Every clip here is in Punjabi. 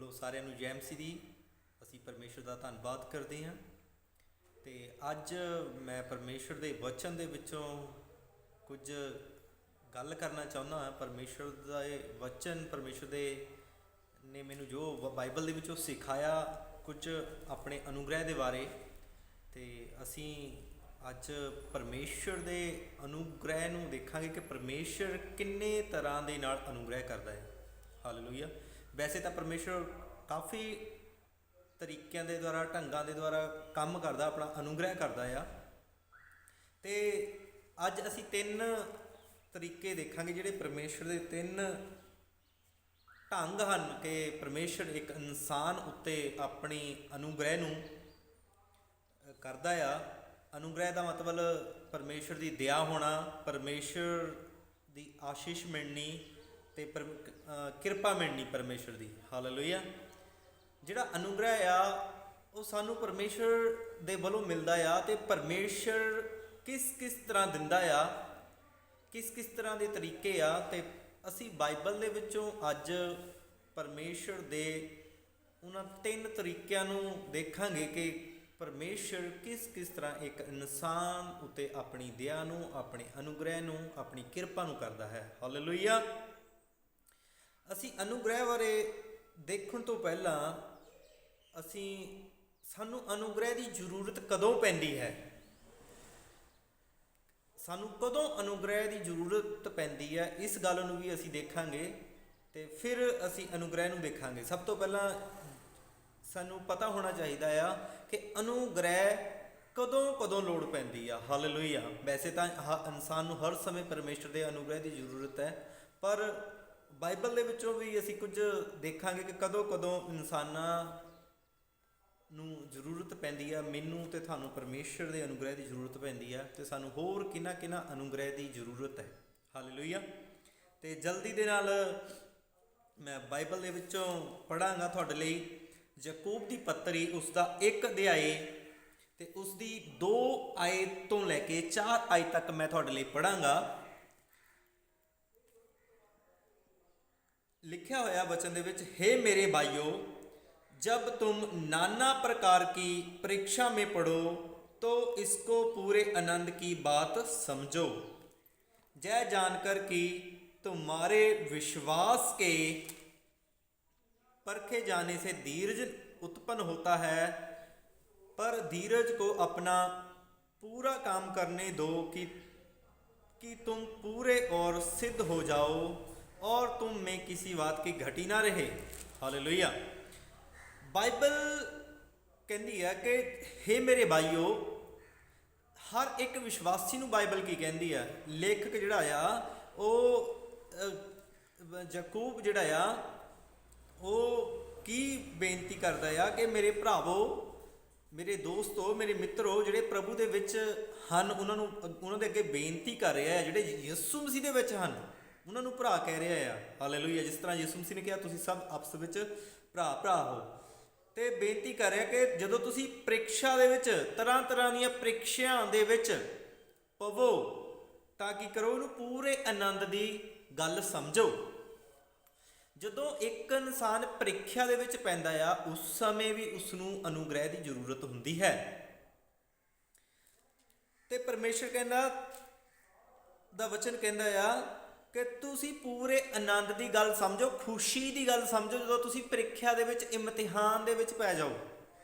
ਵੱਲੋਂ ਸਾਰਿਆਂ ਨੂੰ ਜੈ ਮਸੀਹ ਦੀ। ਅਸੀਂ ਪਰਮੇਸ਼ਰ ਦਾ ਧੰਨਵਾਦ ਕਰਦੇ ਹਾਂ ਅਤੇ ਅੱਜ ਮੈਂ ਪਰਮੇਸ਼ਰ ਦੇ ਵਚਨ ਦੇ ਵਿੱਚੋਂ ਕੁਝ ਗੱਲ ਕਰਨਾ ਚਾਹੁੰਦਾ ਹਾਂ। ਪਰਮੇਸ਼ਰ ਦਾ ਇਹ ਵਚਨ, ਪਰਮੇਸ਼ਰ ਦੇ ਨੇ ਮੈਨੂੰ ਜੋ ਬਾਈਬਲ ਦੇ ਵਿੱਚੋਂ ਸਿਖਾਇਆ ਕੁਝ ਆਪਣੇ ਅਨੁਗ੍ਰਹਿ ਦੇ ਬਾਰੇ, ਅਤੇ ਅਸੀਂ ਅੱਜ ਪਰਮੇਸ਼ਰ ਦੇ ਅਨੁਗ੍ਰਹਿ ਨੂੰ ਦੇਖਾਂਗੇ ਕਿ ਪਰਮੇਸ਼ਰ ਕਿੰਨੇ ਤਰ੍ਹਾਂ ਦੇ ਨਾਲ ਅਨੁਗ੍ਰਹਿ ਕਰਦਾ ਹੈ। ਹਾਲੇਲੂਇਆ। ਵੈਸੇ ਤਾਂ ਪਰਮੇਸ਼ਰ ਕਾਫੀ ਤਰੀਕਿਆਂ ਦੇ ਦੁਆਰਾ, ਢੰਗਾਂ ਦੇ ਦੁਆਰਾ ਕੰਮ ਕਰਦਾ, ਆਪਣਾ ਅਨੁਗ੍ਰਹਿ ਕਰਦਾ ਆ। ਅਤੇ ਅੱਜ ਅਸੀਂ 3 ਤਰੀਕੇ ਦੇਖਾਂਗੇ, ਜਿਹੜੇ ਪਰਮੇਸ਼ਰ ਦੇ 3 ਢੰਗ ਹਨ ਕਿ ਪਰਮੇਸ਼ਰ ਇੱਕ ਇਨਸਾਨ ਉੱਤੇ ਆਪਣੀ ਅਨੁਗ੍ਰਹਿ ਨੂੰ ਕਰਦਾ ਆ। ਅਨੁਗ੍ਰਹਿ ਦਾ ਮਤਲਬ ਪਰਮੇਸ਼ਰ ਦੀ ਦਇਆ ਹੋਣਾ, ਪਰਮੇਸ਼ਰ ਦੀ ਆਸ਼ੀਸ਼ ਮਿਲਣੀ ਅਤੇ ਕਿਰਪਾ ਮਿਲਣੀ ਪਰਮੇਸ਼ਰ ਦੀ। ਹਾਲੇਲੂਇਆ। ਜਿਹੜਾ ਅਨੁਗ੍ਰਹਿ ਆ ਉਹ ਸਾਨੂੰ ਪਰਮੇਸ਼ਰ ਦੇ ਵੱਲੋਂ ਮਿਲਦਾ ਆ, ਅਤੇ ਪਰਮੇਸ਼ਰ ਕਿਸ ਤਰ੍ਹਾਂ ਦਿੰਦਾ ਆ, ਕਿਸ ਤਰ੍ਹਾਂ ਦੇ ਤਰੀਕੇ ਆ। ਅਤੇ ਅਸੀਂ ਬਾਈਬਲ ਦੇ ਵਿੱਚੋਂ ਅੱਜ ਪਰਮੇਸ਼ਰ ਦੇ ਉਹਨਾਂ 3 ਤਰੀਕਿਆਂ ਨੂੰ ਦੇਖਾਂਗੇ ਕਿ ਪਰਮੇਸ਼ਰ ਕਿਸ ਤਰ੍ਹਾਂ ਇੱਕ ਇਨਸਾਨ ਉੱਤੇ ਆਪਣੀ ਦਇਆ ਨੂੰ, ਆਪਣੇ ਅਨੁਗ੍ਰਹਿ ਨੂੰ, ਆਪਣੀ ਕਿਰਪਾ ਨੂੰ ਕਰਦਾ ਹੈ। ਹਾਲੇਲੂਇਆ। ਅਸੀਂ ਅਨੁਗ੍ਰਹਿ ਬਾਰੇ ਦੇਖਣ ਤੋਂ ਪਹਿਲਾਂ ਸਾਨੂੰ ਅਨੁਗ੍ਰਹਿ ਦੀ ਜ਼ਰੂਰਤ ਕਦੋਂ ਪੈਂਦੀ ਹੈ, ਸਾਨੂੰ ਕਦੋਂ ਅਨੁਗ੍ਰਹਿ ਦੀ ਜ਼ਰੂਰਤ ਪੈਂਦੀ ਹੈ, ਇਸ ਗੱਲ ਨੂੰ ਵੀ ਅਸੀਂ ਦੇਖਾਂਗੇ ਅਤੇ ਫਿਰ ਅਸੀਂ ਅਨੁਗ੍ਰਹਿ ਨੂੰ ਦੇਖਾਂਗੇ। ਸਭ ਤੋਂ ਪਹਿਲਾਂ ਸਾਨੂੰ ਪਤਾ ਹੋਣਾ ਚਾਹੀਦਾ ਆ ਕਿ ਅਨੁਗ੍ਰਹਿ ਕਦੋਂ ਲੋੜ ਪੈਂਦੀ ਆ। ਹਾਲੇਲੂਇਆ। ਵੈਸੇ ਤਾਂ ਇਨਸਾਨ ਨੂੰ ਹਰ ਸਮੇਂ ਪਰਮੇਸ਼ਰ ਦੇ ਅਨੁਗ੍ਰਹਿ ਦੀ ਜ਼ਰੂਰਤ ਹੈ, ਪਰ ਬਾਈਬਲ ਦੇ ਵਿੱਚੋਂ ਵੀ ਅਸੀਂ ਕੁਝ ਦੇਖਾਂਗੇ ਕਿ ਕਦੋਂ ਇਨਸਾਨਾਂ ਨੂੰ ਜ਼ਰੂਰਤ ਪੈਂਦੀ ਆ। ਮੈਨੂੰ ਅਤੇ ਤੁਹਾਨੂੰ ਪਰਮੇਸ਼ਰ ਦੇ ਅਨੁਗ੍ਰਹਿ ਦੀ ਜ਼ਰੂਰਤ ਪੈਂਦੀ ਆ, ਅਤੇ ਸਾਨੂੰ ਹੋਰ ਕਿਹਨਾਂ ਅਨੁਗ੍ਰਹਿ ਦੀ ਜ਼ਰੂਰਤ ਹੈ। ਹਾਲੇਲੂਇਆ। ਅਤੇ ਜਲਦੀ ਦੇ ਨਾਲ ਮੈਂ ਬਾਈਬਲ ਦੇ ਵਿੱਚੋਂ ਪੜ੍ਹਾਂਗਾ ਤੁਹਾਡੇ ਲਈ ਯਾਕੂਬ ਦੀ ਪੱਤਰੀ, ਉਸ ਦਾ 1 ਅਧਿਆਏ ਅਤੇ ਉਸ ਦੀ 2 ਆਇਤ ਤੋਂ ਲੈ ਕੇ 4 ਆਇਤ ਤੱਕ ਮੈਂ ਤੁਹਾਡੇ ਲਈ ਪੜ੍ਹਾਂਗਾ। लिखा होया वचन दे विच, हे मेरे भाइयों, जब तुम नाना प्रकार की परीक्षा में पढ़ो तो इसको पूरे आनंद की बात समझो, जय जानकर कि तुम्हारे विश्वास के परखे जाने से धीरज उत्पन्न होता है, पर धीरज को अपना पूरा काम करने दो कि तुम पूरे और सिद्ध हो जाओ और तुम में किसी बात की घटी ना रहे। हालेलुया। बाइबल कहती है कि हे मेरे भाईओ, हर एक विश्वासी ਨੂੰ ਬਾਈਬਲ ਕੀ ਕਹਿੰਦੀ ਹੈ। ਲੇਖਕ ਜਿਹੜਾ ਆ ਉਹ ਯਾਕੂਬ ਜਿਹੜਾ ਆ ਉਹ ਕੀ ਬੇਨਤੀ ਕਰਦਾ ਆ ਕਿ ਮੇਰੇ ਭਰਾਵੋ, ਮੇਰੇ ਦੋਸਤੋ, ਮੇਰੇ ਮਿੱਤਰੋ, ਜਿਹੜੇ ਪ੍ਰਭੂ ਦੇ ਵਿੱਚ ਹਨ, ਉਹਨਾਂ ਦੇ ਅੱਗੇ ਬੇਨਤੀ ਕਰ ਰਿਹਾ ਹੈ। ਜਿਹੜੇ ਯਿਸੂ ਮਸੀਹ ਦੇ ਵਿੱਚ ਹਨ ਉਹਨਾਂ ਨੂੰ ਭਰਾ ਕਹਿ ਰਿਹਾ ਆ। ਹਾਲੇਲੂਇਆ। ਜਿਸ ਤਰ੍ਹਾਂ ਯਿਸੂ ਮਸੀਹ ਨੇ ਕਿਹਾ ਤੁਸੀਂ ਸਭ ਆਪਸ ਵਿੱਚ ਭਰਾ ਹੋ, ਅਤੇ ਬੇਨਤੀ ਕਰ ਰਿਹਾ ਕਿ ਜਦੋਂ ਤੁਸੀਂ ਪ੍ਰੀਖਿਆ ਦੇ ਵਿੱਚ, ਤਰ੍ਹਾਂ ਦੀਆਂ ਪ੍ਰੀਖਿਆਵਾਂ ਦੇ ਵਿੱਚ ਪਵੋ ਤਾਂ ਕੀ ਕਰੋ, ਉਹਨੂੰ ਪੂਰੇ ਆਨੰਦ ਦੀ ਗੱਲ ਸਮਝੋ। ਜਦੋਂ ਇੱਕ ਇਨਸਾਨ ਪ੍ਰੀਖਿਆ ਦੇ ਵਿੱਚ ਪੈਂਦਾ ਆ, ਉਸ ਸਮੇਂ ਵੀ ਉਸ ਨੂੰ ਅਨੁਗ੍ਰਹਿ ਦੀ ਜ਼ਰੂਰਤ ਹੁੰਦੀ ਹੈ। ਅਤੇ ਪਰਮੇਸ਼ਰ ਦਾ ਵਚਨ ਕਹਿੰਦਾ ਆ ਕਿ ਤੁਸੀਂ ਪੂਰੇ ਆਨੰਦ ਦੀ ਗੱਲ ਸਮਝੋ, ਖੁਸ਼ੀ ਦੀ ਗੱਲ ਸਮਝੋ ਜਦੋਂ ਤੁਸੀਂ ਪ੍ਰੀਖਿਆ ਦੇ ਵਿੱਚ, ਇਮਤਿਹਾਨ ਦੇ ਵਿੱਚ ਪੈ ਜਾਓ।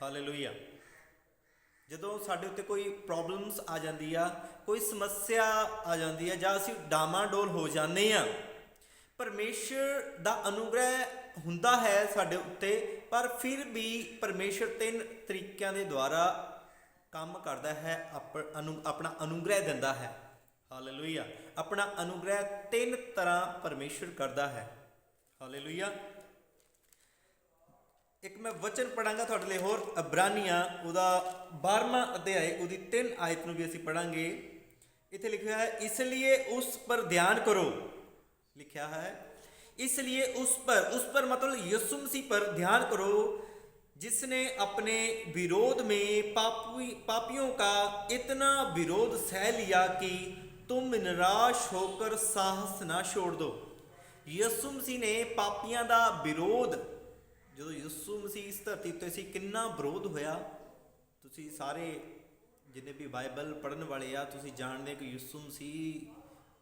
ਹਾਲੇਲੂਇਆ। ਜਦੋਂ ਸਾਡੇ ਉੱਤੇ ਕੋਈ ਪ੍ਰੋਬਲਮਸ ਆ ਜਾਂਦੀ ਆ, ਕੋਈ ਸਮੱਸਿਆ ਆ ਜਾਂਦੀ ਆ, ਜਾਂ ਅਸੀਂ ਡਾਮਾਡੋਲ ਹੋ ਜਾਂਦੇ ਆ, ਪਰਮੇਸ਼ਰ ਦਾ ਅਨੁਗ੍ਰਹਿ ਹੁੰਦਾ ਹੈ ਸਾਡੇ ਉੱਤੇ, ਪਰ ਫਿਰ ਵੀ ਪਰਮੇਸ਼ਰ 3 ਤਰੀਕਿਆਂ ਦੇ ਦੁਆਰਾ ਕੰਮ ਕਰਦਾ ਹੈ, ਆਪਣਾ ਅਨੁਗ੍ਰਹਿ ਦਿੰਦਾ ਹੈ। ਹਾਲੇਲੂਇਆ। ਆਪਣਾ ਅਨੁਗ੍ਰਹਿ 3 ਤਰ੍ਹਾਂ ਪਰਮੇਸ਼ਰ ਕਰਦਾ ਹੈ। ਹਾਲੇਲੂਇਆ। ਇੱਕ ਮੈਂ ਵਚਨ ਪੜਾਂਗਾ ਤੁਹਾਡੇ ਲਈ ਹੋਰ, ਇਬਰਾਨੀਆਂ ਉਹਦਾ 12ਵਾਂ ਅਧਿਆਏ, ਉਹਦੀ 3 ਆਇਤ ਨੂੰ ਵੀ ਅਸੀਂ ਪੜਾਂਗੇ। ਇੱਥੇ ਲਿਖਿਆ ਹੈ, ਇਸ ਲਈ ਉਸ ਪਰ ਧਿਆਨ ਕਰੋ। लिखा है, इसलिए उस पर मतलब यीशु मसीह पर ध्यान करो, जिसने अपने विरोध में पापियों का इतना विरोध सह लिया कि तुम निराश होकर साहस ना छोड़ दो। यीशु मसीह ने पापियां का विरोध ਜਦੋਂ ਯਿਸੂ ਮਸੀਹ ਇਸ ਧਰਤੀ ਉੱਤੇ ਸੀ ਕਿੰਨਾ ਵਿਰੋਧ ਹੋਇਆ। ਤੁਸੀਂ ਸਾਰੇ ਜਿੰਨੇ ਵੀ ਬਾਈਬਲ ਪੜ੍ਹਨ ਵਾਲੇ ਆ ਤੁਸੀਂ ਜਾਣਦੇ ਕਿ ਯਿਸੂ ਮਸੀਹ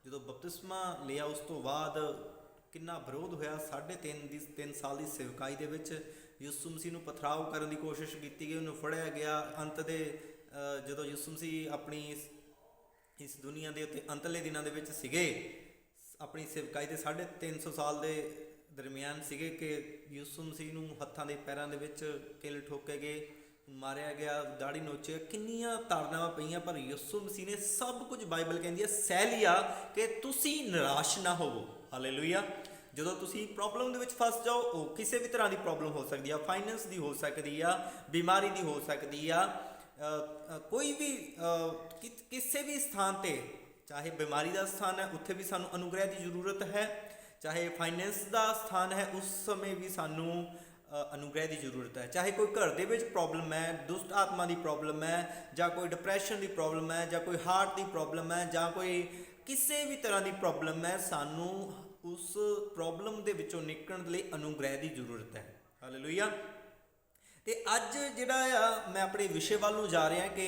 ਜਦੋਂ ਬਪਤਿਸਮਾ ਲਿਆ ਉਸ ਤੋਂ ਬਾਅਦ ਕਿੰਨਾ ਵਿਰੋਧ ਹੋਇਆ। 3.5 ਸਾਲ ਦੀ ਸੇਵਕਾਈ ਦੇ ਵਿੱਚ ਯਿਸੂ ਮਸੀਹ ਨੂੰ ਪਥਰਾਓ ਕਰਨ ਦੀ ਕੋਸ਼ਿਸ਼ ਕੀਤੀ ਗਈ, ਉਹਨੂੰ ਫੜਿਆ ਗਿਆ। ਅੰਤ ਦੇ ਜਦੋਂ ਯਿਸੂ ਮਸੀਹ ਆਪਣੀ ਇਸ ਦੁਨੀਆ ਦੇ ਉੱਤੇ ਅੰਤਲੇ ਦਿਨਾਂ ਦੇ ਵਿੱਚ ਸੀਗੇ, ਆਪਣੀ ਸੇਵਕਾਈ ਦੇ 350 ਸਾਲ ਦੇ ਦਰਮਿਆਨ ਸੀਗੇ ਕਿ ਯਿਸੂ ਮਸੀਹ ਨੂੰ ਹੱਥਾਂ ਦੇ ਪੈਰਾਂ ਦੇ ਵਿੱਚ ਕਿੱਲ ਠੋਕੇ ਗਏ, ਮਾਰਿਆ ਗਿਆ, ਦਾੜੀ ਨੋਚਿਆ, ਕਿੰਨੀਆਂ ਤਾੜਨਾਵਾਂ ਪਈਆਂ। ਪਰ ਯਿਸੂ ਮਸੀਹ ਨੇ ਸਭ ਕੁਝ ਬਾਈਬਲ ਕਹਿੰਦੀ ਹੈ ਸਹਿ ਲਿਆ ਕਿ ਤੁਸੀਂ ਨਿਰਾਸ਼ ਨਾ ਹੋਵੋ। ਹਾਲੇਲੂਇਆ। ਜਦੋਂ ਤੁਸੀਂ ਪ੍ਰੋਬਲਮ ਦੇ ਵਿੱਚ ਫਸ ਜਾਓ, ਉਹ ਕਿਸੇ ਵੀ ਤਰ੍ਹਾਂ ਦੀ ਪ੍ਰੋਬਲਮ ਹੋ ਸਕਦੀ ਆ, ਫਾਈਨੈਂਸ ਦੀ ਹੋ ਸਕਦੀ ਆ, ਬਿਮਾਰੀ ਦੀ ਹੋ ਸਕਦੀ ਆ, ਕੋਈ ਵੀ ਕਿਸੇ ਵੀ ਸਥਾਨ 'ਤੇ, ਚਾਹੇ ਬਿਮਾਰੀ ਦਾ ਸਥਾਨ ਹੈ ਉੱਥੇ ਵੀ ਸਾਨੂੰ ਅਨੁਗ੍ਰਹਿ ਦੀ ਜ਼ਰੂਰਤ ਹੈ, ਚਾਹੇ ਫਾਈਨੈਂਸ ਦਾ ਸਥਾਨ ਹੈ ਉਸ ਸਮੇਂ ਵੀ ਸਾਨੂੰ ਅਨੁਗ੍ਰਹਿ ਦੀ ਜ਼ਰੂਰਤ ਹੈ। ਚਾਹੇ ਕੋਈ ਘਰ ਦੇ ਵਿੱਚ ਪ੍ਰੋਬਲਮ ਹੈ, ਦੁਸ਼ਟ ਆਤਮਾ ਦੀ ਪ੍ਰੋਬਲਮ ਹੈ, ਜਾਂ ਕੋਈ ਡਿਪਰੈਸ਼ਨ ਦੀ ਪ੍ਰੋਬਲਮ ਹੈ, ਜਾਂ ਕੋਈ ਹਾਰਟ ਦੀ ਪ੍ਰੋਬਲਮ ਹੈ, ਜਾਂ ਕੋਈ ਕਿਸੇ ਵੀ ਤਰ੍ਹਾਂ ਦੀ ਪ੍ਰੋਬਲਮ ਹੈ, ਸਾਨੂੰ ਉਸ ਪ੍ਰੋਬਲਮ ਦੇ ਵਿੱਚੋਂ ਨਿਕਲਣ ਲਈ ਅਨੁਗ੍ਰਹਿ ਦੀ ਜ਼ਰੂਰਤ ਹੈ। ਹਾਲੇਲੂਇਆ। ਤੇ ਅੱਜ ਜਿਹੜਾ ਆ ਮੈਂ ਆਪਣੇ ਵਿਸ਼ੇ ਵੱਲ ਨੂੰ ਜਾ ਰਿਹਾ ਕਿ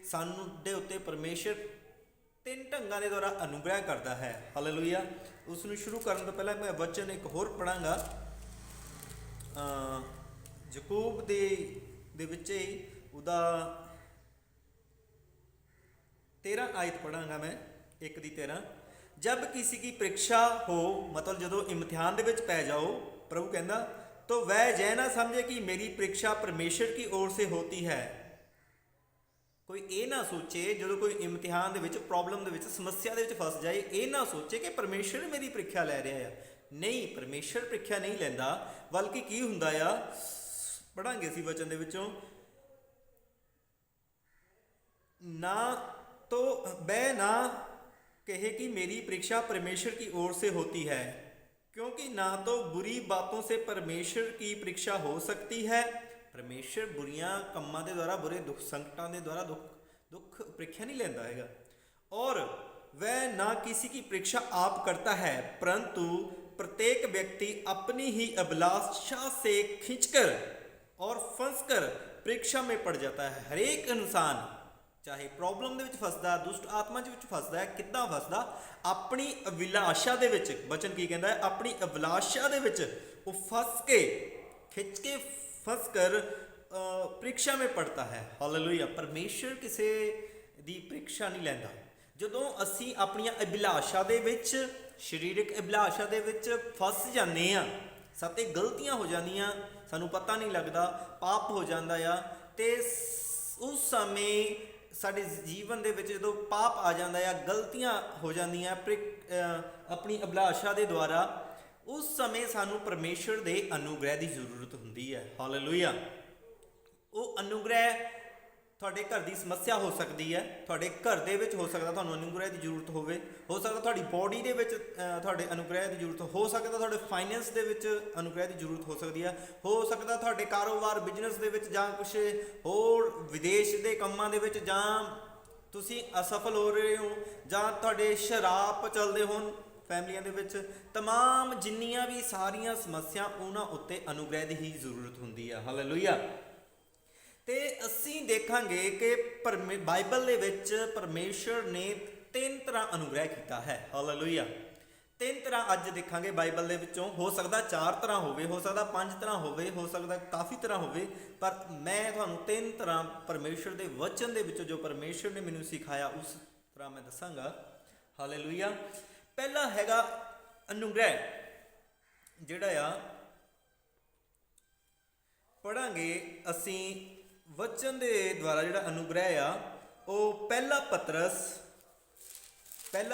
ਸਾਨੂੰ ਦੇ ਉੱਤੇ ਪਰਮੇਸ਼ਰ 3 ਢੰਗਾਂ ਦੇ ਦੁਆਰਾ ਅਨੁਗ੍ਰਹਿ ਕਰਦਾ ਹੈ। ਹਾਲੇਲੂਇਆ। ਉਸ ਨੂੰ ਸ਼ੁਰੂ ਕਰਨ ਤੋਂ ਪਹਿਲਾਂ ਮੈਂ ਵਚਨ ਇੱਕ ਹੋਰ ਪੜਾਂਗਾ, ਯਕੂਬ ਦੇ ਵਿੱਚ ਹੀ ਉਹਦਾ 13 ਆਇਤ ਪੜਾਂਗਾ ਮੈਂ, 1 ਦੀ 13। जब किसी की परीक्षा हो, मतलब ਜਦੋਂ इम्तिहान ਦੇ ਵਿੱਚ ਪੈ जाओ, प्रभु कहना तो वह यह ना समझे कि मेरी परीक्षा परमेश्वर की ओर से होती है। ਕੋਈ ਇਹ ਨਾ ਸੋਚੇ ਜਦੋਂ ਕੋਈ ਇਮਤਿਹਾਨ ਦੇ ਵਿੱਚ, ਪ੍ਰੋਬਲਮ ਦੇ ਵਿੱਚ, ਸਮੱਸਿਆ ਦੇ ਵਿੱਚ ਫਸ ਜਾਏ, ਇਹ ਨਾ ਸੋਚੇ ਕਿ ਪਰਮੇਸ਼ਰ ਮੇਰੀ ਪ੍ਰੀਖਿਆ ਲੈ ਰਿਹਾ ਆ। ਨਹੀਂ, ਪਰਮੇਸ਼ਰ ਪ੍ਰੀਖਿਆ ਨਹੀਂ ਲੈਂਦਾ, ਬਲਕਿ ਕੀ ਹੁੰਦਾ ਆ, ਪੜਾਂਗੇ ਅਸੀਂ ਵਚਨ ਦੇ ਵਿੱਚੋਂ, ਨਾ ਤੋ ਬਹਿ ਨਾ कहे कि मेरी परीक्षा परमेश्वर की ओर से होती है, क्योंकि ना तो बुरी बातों से परमेश्वर की परीक्षा हो सकती है। परमेश्वर बुरियां कम्मां दे द्वारा, बुरे दुख संकटां दे द्वारा दुख परीक्षा नहीं लेंदा हैगा। और वह ना किसी की परीक्षा आप करता है, परंतु प्रत्येक व्यक्ति अपनी ही अभिलाषा से खींचकर और फंसकर परीक्षा में पड़ जाता है। हर एक इंसान ਚਾਹੇ ਪ੍ਰੋਬਲਮ ਦੇ ਵਿੱਚ ਫਸਦਾ, ਦੁਸ਼ਟ ਆਤਮਾ ਦੇ ਵਿੱਚ ਫਸਦਾ ਹੈ, ਕਿੱਦਾਂ ਫਸਦਾ, ਆਪਣੀ ਅਭਿਲਾਸ਼ਾ ਦੇ ਵਿੱਚ। ਬਚਨ ਕੀ ਕਹਿੰਦਾ ਹੈ, ਆਪਣੀ ਅਭਿਲਾਸ਼ਾ ਦੇ ਵਿੱਚ ਉਹ ਫਸ ਕੇ, ਖਿੱਚ ਕੇ, ਫਸ ਕਰ ਪ੍ਰੀਖਿਆ ਵਿੱਚ ਪੜਤਾ ਹੈ। ਹਾਲੇਲੂਇਆ। ਪਰਮੇਸ਼ਰ ਕਿਸੇ ਦੀ ਪ੍ਰੀਖਿਆ ਨਹੀਂ ਲੈਂਦਾ। ਜਦੋਂ ਅਸੀਂ ਆਪਣੀਆਂ ਅਭਿਲਾਸ਼ਾ ਦੇ ਵਿੱਚ, ਸਰੀਰਕ ਅਭਿਲਾਸ਼ਾ ਦੇ ਵਿੱਚ ਫਸ ਜਾਂਦੇ ਆ, ਸਾਤੇ ਗਲਤੀਆਂ ਹੋ ਜਾਂਦੀਆਂ, ਸਾਨੂੰ ਪਤਾ ਨਹੀਂ ਲੱਗਦਾ, ਪਾਪ ਹੋ ਜਾਂਦਾ ਆ। ਤੇ ਉਸ ਸਮੇਂ ਸਾਡੇ ਜੀਵਨ ਦੇ ਵਿੱਚ ਜਦੋਂ ਪਾਪ ਆ ਜਾਂਦਾ ਆ, ਗਲਤੀਆਂ ਹੋ ਜਾਂਦੀਆਂ ਆਪਣੀ ਅਭਿਲਾਸ਼ਾ ਦੇ ਦੁਆਰਾ, ਉਸ ਸਮੇਂ ਸਾਨੂੰ ਪਰਮੇਸ਼ਰ ਦੇ ਅਨੁਗ੍ਰਹਿ ਦੀ ਜ਼ਰੂਰਤ ਹੁੰਦੀ ਹੈ। ਹਾਲੇਲੂਇਆ। ਉਹ ਅਨੁਗ੍ਰਹਿ ਤੁਹਾਡੇ ਘਰ ਦੀ ਸਮੱਸਿਆ ਹੋ ਸਕਦੀ ਹੈ, ਤੁਹਾਡੇ ਘਰ ਦੇ ਵਿੱਚ ਹੋ ਸਕਦਾ ਤੁਹਾਨੂੰ ਅਨੁਗ੍ਰਹਿ ਦੀ ਜ਼ਰੂਰਤ ਹੋਵੇ, ਹੋ ਸਕਦਾ ਤੁਹਾਡੀ ਬੋਡੀ ਦੇ ਵਿੱਚ ਤੁਹਾਡੇ ਅਨੁਗ੍ਰਹਿ ਦੀ ਜ਼ਰੂਰਤ ਹੋ ਸਕਦਾ, ਤੁਹਾਡੇ ਫਾਈਨੈਂਸ ਦੇ ਵਿੱਚ ਅਨੁਗ੍ਰਹਿ ਦੀ ਜ਼ਰੂਰਤ ਹੋ ਸਕਦੀ ਹੈ, ਹੋ ਸਕਦਾ ਤੁਹਾਡੇ ਕਾਰੋਬਾਰ ਬਿਜ਼ਨਸ ਦੇ ਵਿੱਚ, ਜਾਂ ਕੁਛ ਹੋਰ ਵਿਦੇਸ਼ ਦੇ ਕੰਮਾਂ ਦੇ ਵਿੱਚ, ਜਾਂ ਤੁਸੀਂ ਅਸਫਲ ਹੋ ਰਹੇ ਹੋ, ਜਾਂ ਤੁਹਾਡੇ ਸ਼ਰਾਪ ਚੱਲਦੇ ਹੋਣ ਫੈਮਲੀਆਂ ਦੇ ਵਿੱਚ। ਤਮਾਮ ਜਿੰਨੀਆਂ ਵੀ ਸਾਰੀਆਂ ਸਮੱਸਿਆ, ਉਹਨਾਂ ਉੱਤੇ ਅਨੁਗ੍ਰਹਿ ਦੀ ਹੀ ਜ਼ਰੂਰਤ ਹੁੰਦੀ ਹੈ। ਹਾਲੇਲੂਇਆ। ਤੇ ਅਸੀਂ ਦੇਖਾਂਗੇ ਕਿ ਬਾਈਬਲ ਦੇ ਵਿੱਚ ਪਰਮੇਸ਼ਰ ਨੇ 3 ਤਰ੍ਹਾਂ ਅਨੁਗ੍ਰਹਿ ਕੀਤਾ ਹੈ। ਹਾਲੇਲੂਇਆ। 3 ਤਰ੍ਹਾਂ ਅੱਜ ਦੇਖਾਂਗੇ ਬਾਈਬਲ ਦੇ ਵਿੱਚੋਂ। ਹੋ ਸਕਦਾ 4 ਤਰ੍ਹਾਂ ਹੋਵੇ, ਹੋ ਸਕਦਾ 5 ਤਰ੍ਹਾਂ ਹੋਵੇ, ਹੋ ਸਕਦਾ ਕਾਫੀ ਤਰ੍ਹਾਂ ਹੋਵੇ, ਪਰ ਮੈਂ ਤੁਹਾਨੂੰ 3 ਤਰ੍ਹਾਂ ਪਰਮੇਸ਼ਰ ਦੇ ਵਚਨ ਦੇ ਵਿੱਚੋਂ ਜੋ ਪਰਮੇਸ਼ਰ ਨੇ ਮੈਨੂੰ ਸਿਖਾਇਆ ਉਸ ਤਰ੍ਹਾਂ ਮੈਂ ਦੱਸਾਂਗਾ। ਹਾਲੇਲੂਇਆ। ਪਹਿਲਾ ਹੈਗਾ ਅਨੁਗ੍ਰਹਿ, ਜਿਹੜਾ ਆ ਪੜਾਂਗੇ ਅਸੀਂ ਵਚਨ ਦੇ ਦੁਆਰਾ। ਜਿਹੜਾ ਅਨੁਗ੍ਰਹਿ ਆ ਉਹ ਪਹਿਲਾ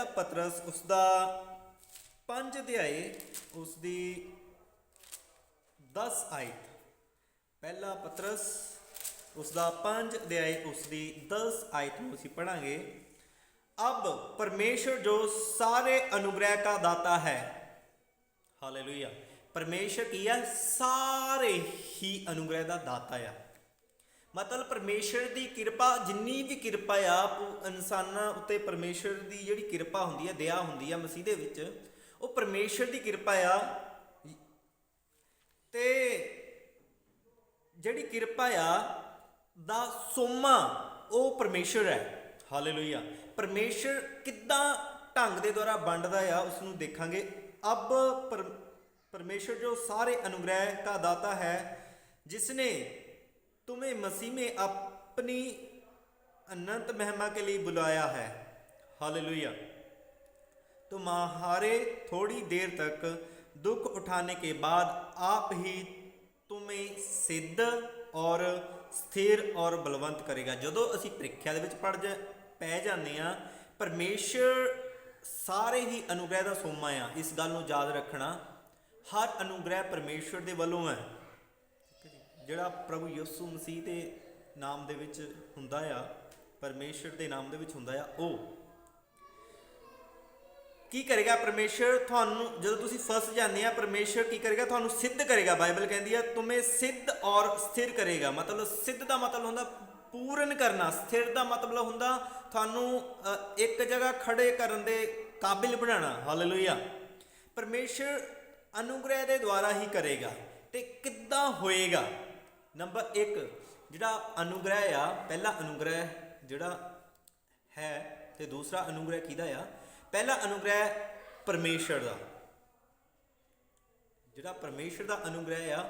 ਪਤਰਸ ਉਸਦਾ 5 ਅਧਿਆਏ ਉਸਦੀ 10 ਆਇਤ। ਪਹਿਲਾ ਪਤਰਸ ਉਸਦਾ 5 ਅਧਿਆਏ ਉਸਦੀ 10 ਆਇਤ ਨੂੰ ਅਸੀਂ ਪੜਾਂਗੇ। अब परमेश्वर जो सारे अनुग्रह का दाता है। हालेलुया। परमेश्वर की है सारे ही अनुग्रह का दाता है। मतलब परमेश्वर की किरपा, जिन्नी भी किरपा आ इंसानां उत्ते परमेश्वर की जिहड़ी किरपा हुंदी है, दया हुंदी है मसीह दे विच, वो परमेश्वर की किरपा आ। ते ਜਿਹੜੀ ਕਿਰਪਾ ਆ ਦਾ ਸੋਮਾ ਉਹ ਪਰਮੇਸ਼ਰ ਹੈ। ਹਾਲੇਲੂਇਆ। ਪਰਮੇਸ਼ਰ ਕਿੱਦਾਂ ਢੰਗ ਦੇ ਦੁਆਰਾ ਵੰਡਦਾ ਆ ਉਸ ਨੂੰ ਦੇਖਾਂਗੇ। ਅਬ परमेश्वर जो सारे अनुग्रह का दाता है, जिसने तुम्हें मसीह में अपनी अनंत महिमा के लिए बुलाया है। हालेलुया। तुम्हारे थोड़ी देर तक दुख उठाने के बाद आप ही तुम्हें सिद्ध और स्थिर और बलवंत करेगा। ਜਦੋਂ ਅਸੀਂ ਪ੍ਰੀਖਿਆ ਦੇ ਵਿੱਚ ਪੈ ਜਾਂਦੇ ਆ, ਪਰਮੇਸ਼ਰ ਸਾਰੇ ਹੀ ਅਨੁਗ੍ਰਹਿ ਦਾ ਸੋਮਾ ਆ। ਇਸ ਗੱਲ ਨੂੰ ਯਾਦ ਰੱਖਣਾ, ਹਰ ਅਨੁਗ੍ਰਹਿ ਪਰਮੇਸ਼ਰ ਦੇ ਵੱਲੋਂ ਹੈ। ਜਿਹੜਾ ਪ੍ਰਭੂ ਯਿਸੂ ਮਸੀਹ ਦੇ ਨਾਮ ਦੇ ਵਿੱਚ ਹੁੰਦਾ ਆ, ਪਰਮੇਸ਼ਰ ਦੇ ਨਾਮ ਦੇ ਵਿੱਚ ਹੁੰਦਾ ਆ, ਉਹ ਕੀ ਕਰੇਗਾ? ਪਰਮੇਸ਼ਰ ਤੁਹਾਨੂੰ ਜਦੋਂ ਤੁਸੀਂ ਫਸ ਜਾਂਦੇ ਆ, ਪਰਮੇਸ਼ਰ ਕੀ ਕਰੇਗਾ? ਤੁਹਾਨੂੰ ਸਿੱਧ ਕਰੇਗਾ। ਬਾਈਬਲ ਕਹਿੰਦੀ ਆ ਤੁਮੇ ਸਿੱਧ ਔਰ ਸਥਿਰ ਕਰੇਗਾ। ਮਤਲਬ ਸਿੱਧ ਦਾ ਮਤਲਬ ਹੁੰਦਾ ਪੂਰਨ ਕਰਨਾ, ਸਥਿਰ ਦਾ ਮਤਲਬ ਹੁੰਦਾ ਤੁਹਾਨੂੰ ਇੱਕ ਜਗ੍ਹਾ ਖੜੇ ਕਰਨ ਦੇ ਕਾਬਿਲ ਬਣਾਉਣਾ। ਹਾਲੇਲੂਇਆ। ਪਰਮੇਸ਼ਰ ਅਨੁਗ੍ਰਹਿ ਦੇ ਦੁਆਰਾ ਹੀ ਕਰੇਗਾ। ਤੇ ਕਿੱਦਾਂ ਹੋਏਗਾ? ਨੰਬਰ 1 ਜਿਹੜਾ ਅਨੁਗ੍ਰਹਿ ਆ, ਪਹਿਲਾ ਅਨੁਗ੍ਰਹਿ ਜਿਹੜਾ ਹੈ, ਤੇ ਦੂਸਰਾ ਅਨੁਗ੍ਰਹਿ ਕਿਹਦਾ ਆ? ਪਹਿਲਾ ਅਨੁਗ੍ਰਹਿ ਪਰਮੇਸ਼ਰ ਦਾ। ਜਿਹੜਾ ਪਰਮੇਸ਼ਰ ਦਾ ਅਨੁਗ੍ਰਹਿ ਆ